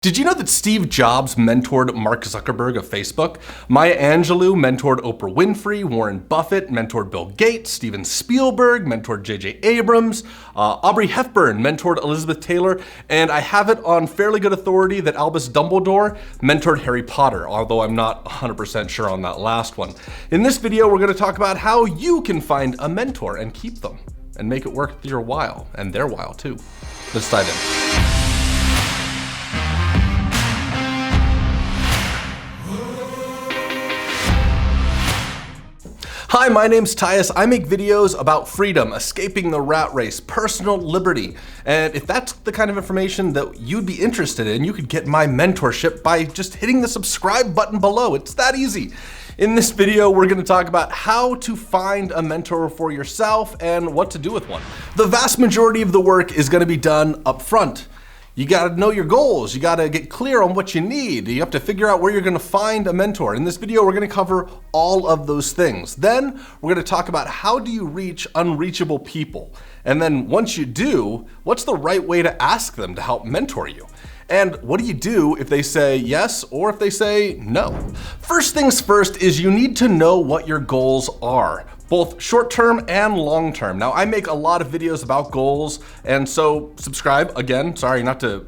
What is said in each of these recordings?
Did you know that Steve Jobs mentored Mark Zuckerberg of Facebook? Maya Angelou mentored Oprah Winfrey, Warren Buffett mentored Bill Gates, Steven Spielberg mentored J.J. Abrams, Aubrey Hepburn mentored Elizabeth Taylor, and I have it on fairly good authority that Albus Dumbledore mentored Harry Potter, although I'm not 100% sure on that last one. In this video, we're going to talk about how you can find a mentor and keep them, and make it worth your while, and their while too. Let's dive in. Hi, my name's Tyus. I make videos about freedom, escaping the rat race, personal liberty. And if that's the kind of information that you'd be interested in, you could get my mentorship by just hitting the subscribe button below. It's that easy. In this video, we're going to talk about how to find a mentor for yourself and what to do with one. The vast majority of the work is going to be done up front. You gotta know your goals, you gotta get clear on what you need, you have to figure out where you're gonna find a mentor. In this video, we're gonna cover all of those things. Then, we're gonna talk about how do you reach unreachable people. And then once you do, what's the right way to ask them to help mentor you? And what do you do if they say yes or if they say no? First things first is you need to know what your goals are, both short-term and long-term. Now, I make a lot of videos about goals, and so subscribe. Again, sorry not to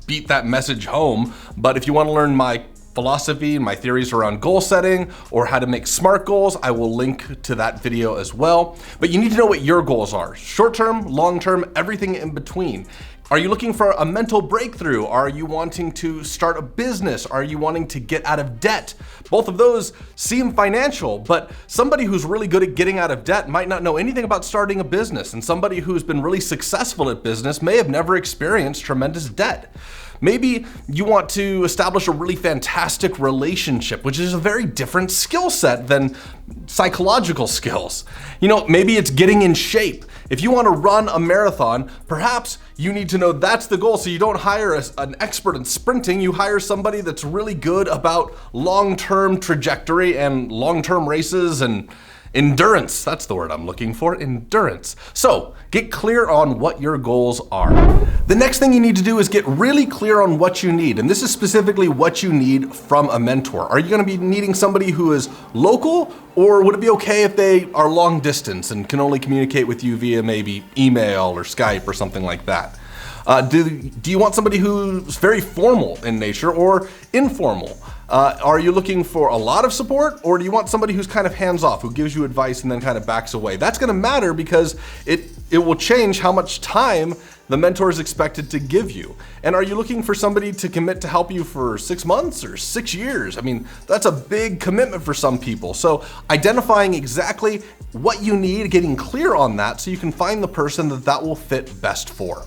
beat that message home, but if you want to learn my philosophy and my theories around goal setting or how to make SMART goals, I will link to that video as well. But you need to know what your goals are. Short-term, long-term, everything in between. Are you looking for a mental breakthrough? Are you wanting to start a business? Are you wanting to get out of debt? Both of those seem financial, but somebody who's really good at getting out of debt might not know anything about starting a business, and somebody who's been really successful at business may have never experienced tremendous debt. Maybe you want to establish a really fantastic relationship, which is a very different skill set than psychological skills. You know, maybe it's getting in shape. If you want to run a marathon, perhaps you need to know that's the goal, so you don't hire an expert in sprinting, you hire somebody that's really good about long-term trajectory and long-term races and endurance. That's the word I'm looking for, endurance. So get clear on what your goals are. The next thing you need to do is get really clear on what you need. And this is specifically what you need from a mentor. Are you going to be needing somebody who is local, or would it be okay if they are long distance and can only communicate with you via maybe email or Skype or something like that? Do you want somebody who's very formal in nature or informal? Are you looking for a lot of support, or do you want somebody who's kind of hands-off, who gives you advice and then kind of backs away? That's going to matter because it will change how much time the mentor is expected to give you. And are you looking for somebody to commit to help you for 6 months or 6 years? I mean, that's a big commitment for some people. So identifying exactly what you need, getting clear on that so you can find the person that will fit best for.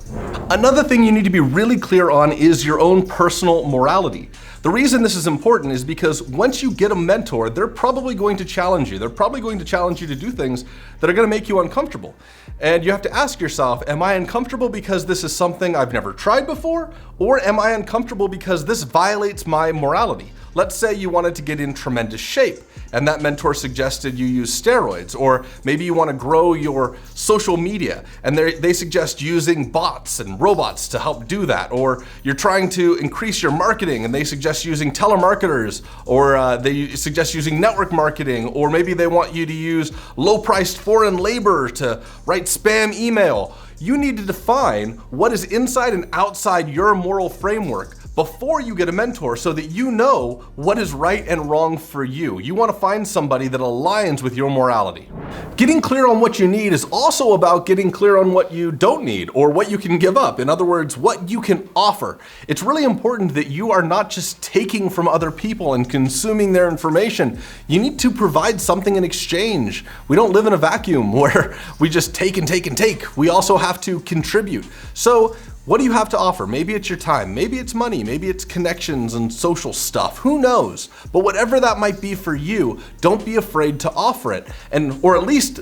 Another thing you need to be really clear on is your own personal morality. The reason this is important is because once you get a mentor, they're probably going to challenge you. They're probably going to challenge you to do things that are going to make you uncomfortable. And you have to ask yourself, am I uncomfortable because this is something I've never tried before? Or am I uncomfortable because this violates my morality? Let's say you wanted to get in tremendous shape and that mentor suggested you use steroids, or maybe you want to grow your social media and they suggest using bots and robots to help do that, or you're trying to increase your marketing and they suggest using telemarketers, or they suggest using network marketing, or maybe they want you to use low-priced foreign labor to write spam email. You need to define what is inside and outside your moral framework before you get a mentor so that you know what is right and wrong for you. You want to find somebody that aligns with your morality. Getting clear on what you need is also about getting clear on what you don't need or what you can give up. In other words, what you can offer. It's really important that you are not just taking from other people and consuming their information. You need to provide something in exchange. We don't live in a vacuum where we just take and take and take. We also have to contribute. So what do you have to offer? Maybe it's your time, maybe it's money, maybe it's connections and social stuff, who knows? But whatever that might be for you, don't be afraid to offer it, or at least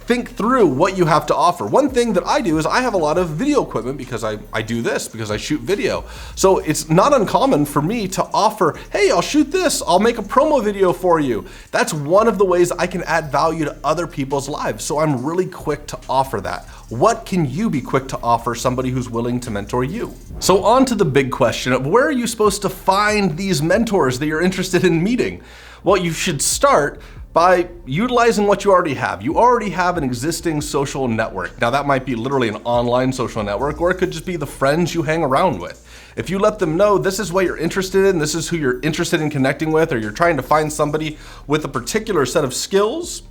think through what you have to offer. One thing that I do is I have a lot of video equipment because I do this, because I shoot video. So it's not uncommon for me to offer, hey, I'll shoot this, I'll make a promo video for you. That's one of the ways I can add value to other people's lives. So I'm really quick to offer that. What can you be quick to offer somebody who's willing to mentor you? So on to the big question of where are you supposed to find these mentors that you're interested in meeting? Well, you should start by utilizing what you already have. You already have an existing social network. Now that might be literally an online social network, or it could just be the friends you hang around with. If you let them know this is what you're interested in, this is who you're interested in connecting with, or you're trying to find somebody with a particular set of skills,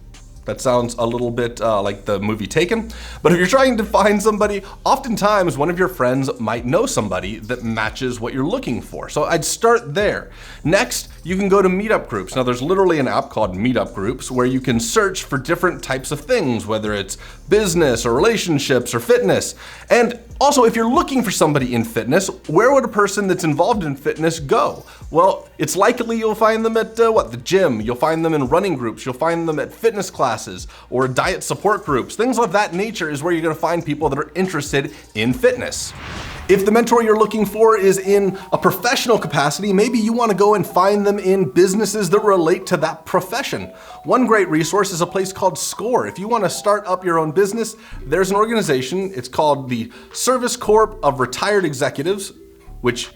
that sounds a little bit like the movie Taken. But if you're trying to find somebody, oftentimes one of your friends might know somebody that matches what you're looking for. So I'd start there. Next, you can go to meetup groups. Now there's literally an app called Meetup Groups where you can search for different types of things, whether it's business or relationships or fitness. And also, if you're looking for somebody in fitness, where would a person that's involved in fitness go? Well, it's likely you'll find them at the gym. You'll find them in running groups. You'll find them at fitness classes or diet support groups. Things of that nature is where you're gonna find people that are interested in fitness. If the mentor you're looking for is in a professional capacity, maybe you want to go and find them in businesses that relate to that profession. One great resource is a place called SCORE. If you want to start up your own business, there's an organization, it's called the Service Corp of Retired Executives, which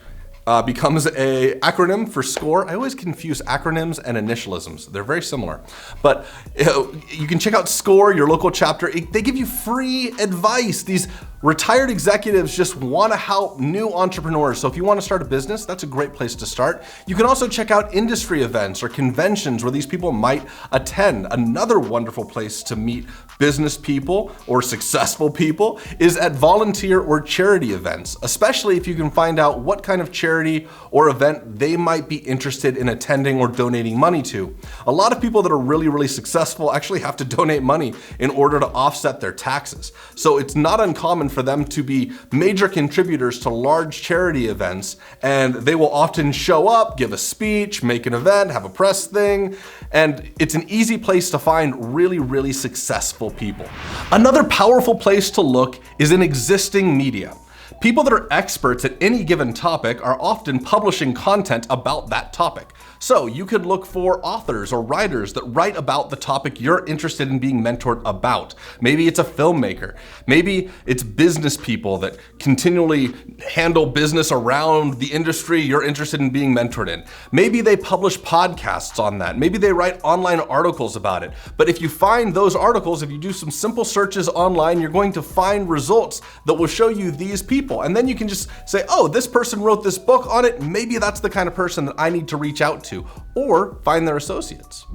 becomes a acronym for SCORE. I always confuse acronyms and initialisms. They're very similar. But you can check out SCORE, your local chapter. They give you free advice. These retired executives just want to help new entrepreneurs. So if you want to start a business, that's a great place to start. You can also check out industry events or conventions where these people might attend. Another wonderful place to meet business people or successful people is at volunteer or charity events, especially if you can find out what kind of charity or event they might be interested in attending or donating money to. A lot of people that are really, really successful actually have to donate money in order to offset their taxes. So it's not uncommon for them to be major contributors to large charity events, and they will often show up, give a speech, make an event, have a press thing, and it's an easy place to find really, really successful people. Another powerful place to look is in existing media. People that are experts at any given topic are often publishing content about that topic. So you could look for authors or writers that write about the topic you're interested in being mentored about. Maybe it's a filmmaker. Maybe it's business people that continually handle business around the industry you're interested in being mentored in. Maybe they publish podcasts on that. Maybe they write online articles about it. But if you find those articles, if you do some simple searches online, you're going to find results that will show you these people. And then you can just say, oh, this person wrote this book on it. Maybe that's the kind of person that I need to reach out to, or find their associates.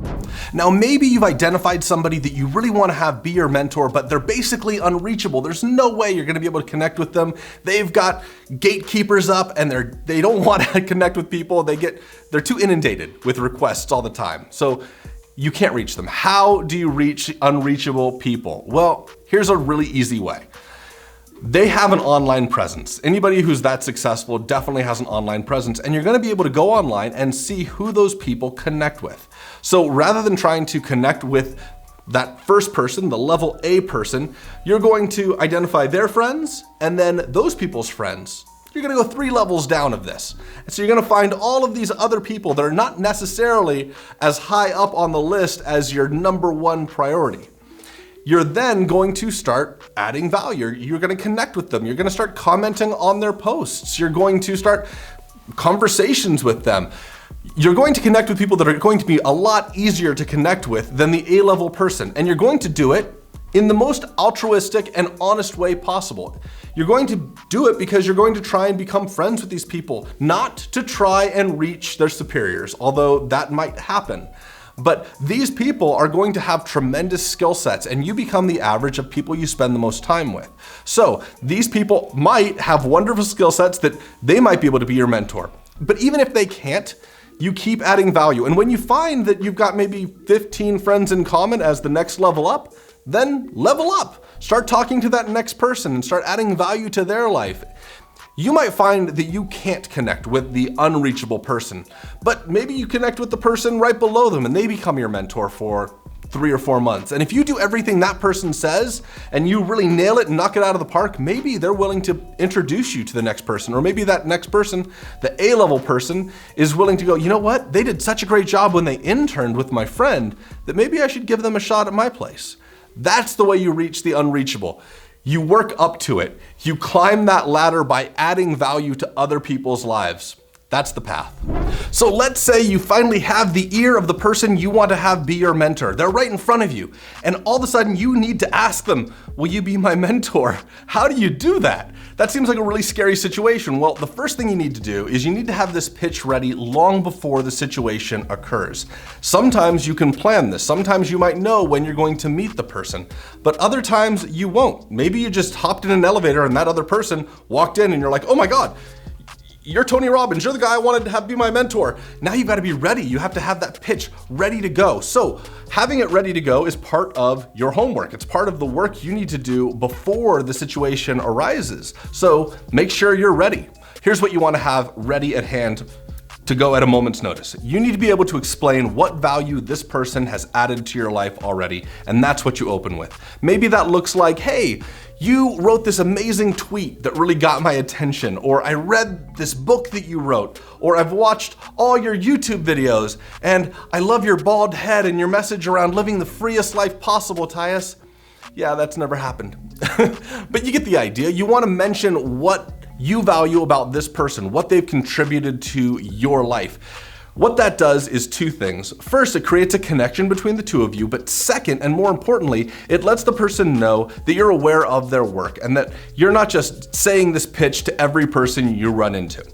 Now, maybe you've identified somebody that you really want to have be your mentor, but they're basically unreachable. There's no way you're going to be able to connect with them. They've got gatekeepers up and they don't want to connect with people. They're too inundated with requests all the time. So you can't reach them. How do you reach unreachable people? Well, here's a really easy way. They have an online presence. Anybody who's that successful definitely has an online presence, and you're gonna be able to go online and see who those people connect with. So rather than trying to connect with that first person, the level A person, you're going to identify their friends and then those people's friends. You're gonna go 3 levels down of this. And so you're gonna find all of these other people that are not necessarily as high up on the list as your number 1 priority. You're then going to start adding value. You're going to connect with them. You're going to start commenting on their posts. You're going to start conversations with them. You're going to connect with people that are going to be a lot easier to connect with than the A-level person. And you're going to do it in the most altruistic and honest way possible. You're going to do it because you're going to try and become friends with these people, not to try and reach their superiors, although that might happen. But these people are going to have tremendous skill sets, and you become the average of people you spend the most time with. So these people might have wonderful skill sets that they might be able to be your mentor. But even if they can't, you keep adding value. And when you find that you've got maybe 15 friends in common as the next level up, then level up. Start talking to that next person and start adding value to their life. You might find that you can't connect with the unreachable person, but maybe you connect with the person right below them and they become your mentor for 3 or 4 months. And if you do everything that person says and you really nail it and knock it out of the park, maybe they're willing to introduce you to the next person, or maybe that next person, the A-level person, is willing to go, you know what? They did such a great job when they interned with my friend that maybe I should give them a shot at my place. That's the way you reach the unreachable. You work up to it. You climb that ladder by adding value to other people's lives. That's the path. So let's say you finally have the ear of the person you want to have be your mentor. They're right in front of you. And all of a sudden you need to ask them, will you be my mentor? How do you do that? That seems like a really scary situation. Well, the first thing you need to do is you need to have this pitch ready long before the situation occurs. Sometimes you can plan this. Sometimes you might know when you're going to meet the person, but other times you won't. Maybe you just hopped in an elevator and that other person walked in and you're like, oh my God, you're Tony Robbins, you're the guy I wanted to have be my mentor. Now you've got to be ready. You have to have that pitch ready to go. So having it ready to go is part of your homework. It's part of the work you need to do before the situation arises. So make sure you're ready. Here's what you want to have ready at hand to go at a moment's notice. You need to be able to explain what value this person has added to your life already, and that's what you open with. Maybe that looks like, hey, you wrote this amazing tweet that really got my attention, or I read this book that you wrote, or I've watched all your YouTube videos, and I love your bald head and your message around living the freest life possible, Tyus. Yeah, that's never happened. But you get the idea. You want to mention what you value about this person, what they've contributed to your life. What that does is two things. First, it creates a connection between the two of you, but second, and more importantly, it lets the person know that you're aware of their work and that you're not just saying this pitch to every person you run into.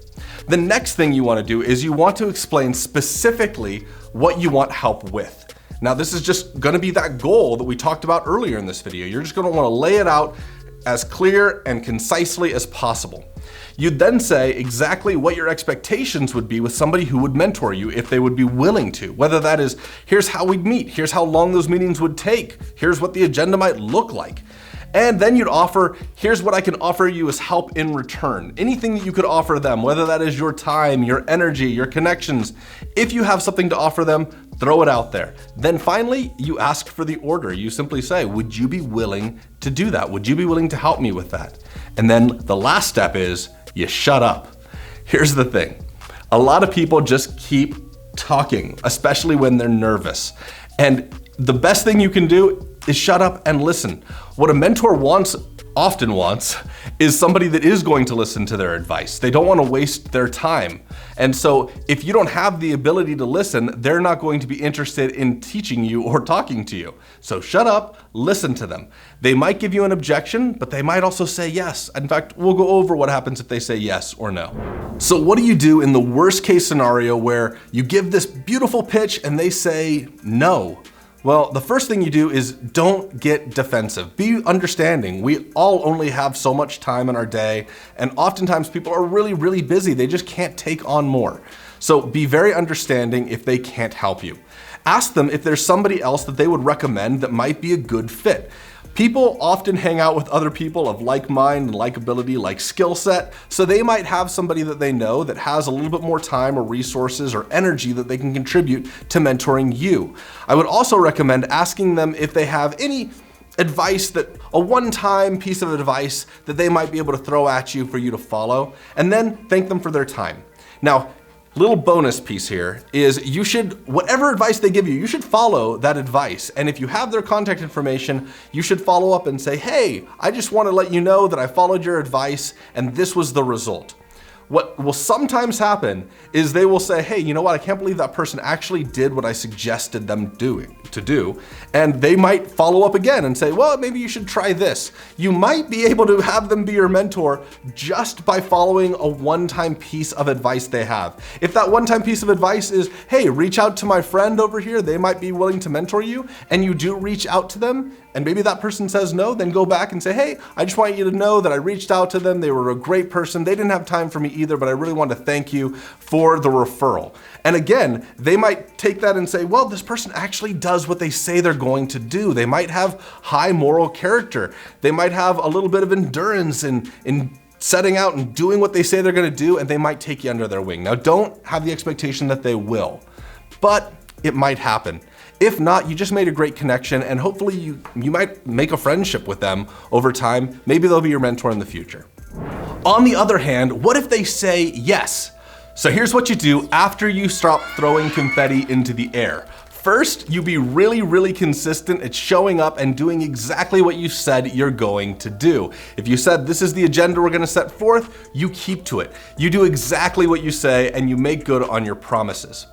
The next thing you want to do is you want to explain specifically what you want help with. Now, this is just going to be that goal that we talked about earlier in this video. You're just going to want to lay it out as clear and concisely as possible. You'd then say exactly what your expectations would be with somebody who would mentor you if they would be willing to. Whether that is, here's how we'd meet, here's how long those meetings would take, here's what the agenda might look like. And then you'd offer, here's what I can offer you as help in return. Anything that you could offer them, whether that is your time, your energy, your connections. If you have something to offer them, throw it out there. Then finally, you ask for the order. You simply say, would you be willing to do that? Would you be willing to help me with that? And then the last step is you shut up. Here's the thing. A lot of people just keep talking, especially when they're nervous. And the best thing you can do is shut up and listen. What a mentor often wants is somebody that is going to listen to their advice. They don't want to waste their time. And so if you don't have the ability to listen, they're not going to be interested in teaching you or talking to you. So shut up, listen to them. They might give you an objection, but they might also say yes. In fact, we'll go over what happens if they say yes or no. So what do you do in the worst case scenario where you give this beautiful pitch and they say no? Well, the first thing you do is don't get defensive. Be understanding. We all only have so much time in our day, and oftentimes people are really, really busy. They just can't take on more. So be very understanding if they can't help you. Ask them if there's somebody else that they would recommend that might be a good fit. People often hang out with other people of like mind and like ability, like skill set, so they might have somebody that they know that has a little bit more time or resources or energy that they can contribute to mentoring you. I would also recommend asking them if they have any advice, a one-time piece of advice that they might be able to throw at you for you to follow, and then thank them for their time. Now, little bonus piece here is whatever advice they give you, you should follow that advice. And if you have their contact information, you should follow up and say, hey, I just want to let you know that I followed your advice and this was the result. What will sometimes happen is they will say, hey, you know what? I can't believe that person actually did what I suggested them to do. And they might follow up again and say, well, maybe you should try this. You might be able to have them be your mentor just by following a one-time piece of advice they have. If that one-time piece of advice is, hey, reach out to my friend over here, they might be willing to mentor you, and you do reach out to them, and maybe that person says no, then go back and say, hey, I just want you to know that I reached out to them. They were a great person. They didn't have time for me either, but I really want to thank you for the referral. And again, they might take that and say, well, this person actually does what they say they're going to do. They might have high moral character. They might have a little bit of endurance in setting out and doing what they say they're going to do, and they might take you under their wing. Now, don't have the expectation that they will, but it might happen. If not, you just made a great connection, and hopefully you might make a friendship with them over time. Maybe they'll be your mentor in the future. On the other hand, what if they say yes? So here's what you do after you stop throwing confetti into the air. First, you be really consistent at showing up and doing exactly what you said you're going to do. If you said this is the agenda we're gonna set forth, you keep to it. You do exactly what you say and you make good on your promises.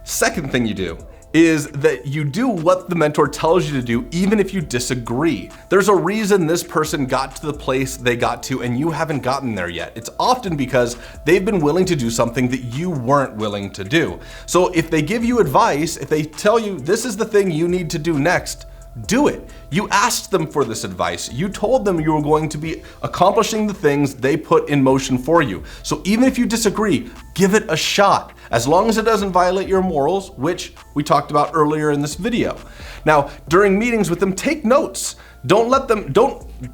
Second thing you do is that you do what the mentor tells you to do, even if you disagree. There's a reason this person got to the place they got to and you haven't gotten there yet. It's often because they've been willing to do something that you weren't willing to do. So if they give you advice, if they tell you this is the thing you need to do next, do it. You asked them for this advice. You told them you were going to be accomplishing the things they put in motion for you. So even if you disagree, give it a shot, as long as it doesn't violate your morals, which we talked about earlier in this video. Now, during meetings with them, take notes. Don't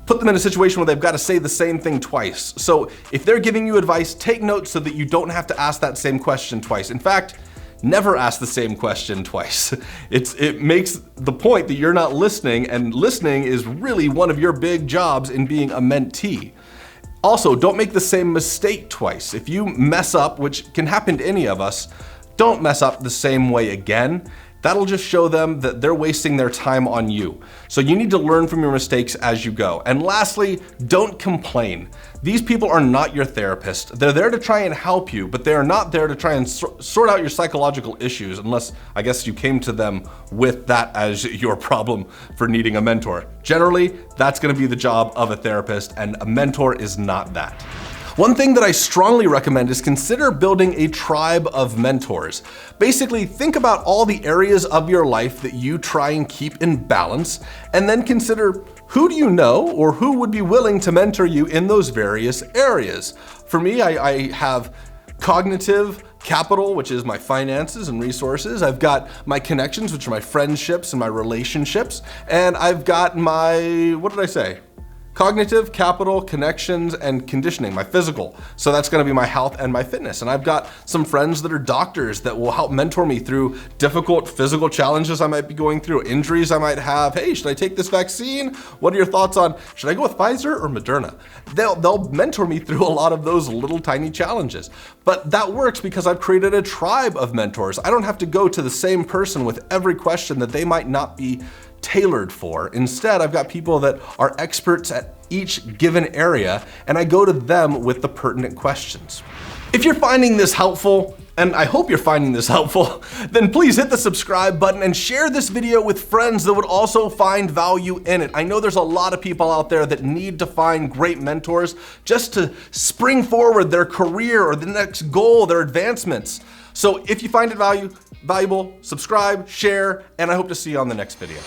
put them in a situation where they've got to say the same thing twice. So if they're giving you advice, take notes so that you don't have to ask that same question twice. In fact, never ask the same question twice. It makes the point that you're not listening, and listening is really one of your big jobs in being a mentee. Also, don't make the same mistake twice. If you mess up, which can happen to any of us, don't mess up the same way again. That'll just show them that they're wasting their time on you. So you need to learn from your mistakes as you go. And lastly, don't complain. These people are not your therapist. They're there to try and help you, but they are not there to try and sort out your psychological issues, unless I guess you came to them with that as your problem for needing a mentor. Generally, that's gonna be the job of a therapist, and a mentor is not that. One thing that I strongly recommend is consider building a tribe of mentors. Basically, think about all the areas of your life that you try and keep in balance, and then consider who do you know or who would be willing to mentor you in those various areas. For me, I have cognitive capital, which is my finances and resources. I've got my connections, which are my friendships and my relationships. And I've got my, what did I say? Cognitive, capital, connections, and conditioning, my physical. So that's gonna be my health and my fitness. And I've got some friends that are doctors that will help mentor me through difficult physical challenges I might be going through, injuries I might have. Hey, should I take this vaccine? What are your thoughts on, should I go with Pfizer or Moderna? They'll mentor me through a lot of those little tiny challenges. But that works because I've created a tribe of mentors. I don't have to go to the same person with every question that they might not be tailored for. Instead, I've got people that are experts at each given area, and I go to them with the pertinent questions. If you're finding this helpful, and I hope you're finding this helpful, then please hit the subscribe button and share this video with friends that would also find value in it. I know there's a lot of people out there that need to find great mentors just to spring forward their career or the next goal, their advancements. So if you find it valuable, subscribe, share, and I hope to see you on the next video.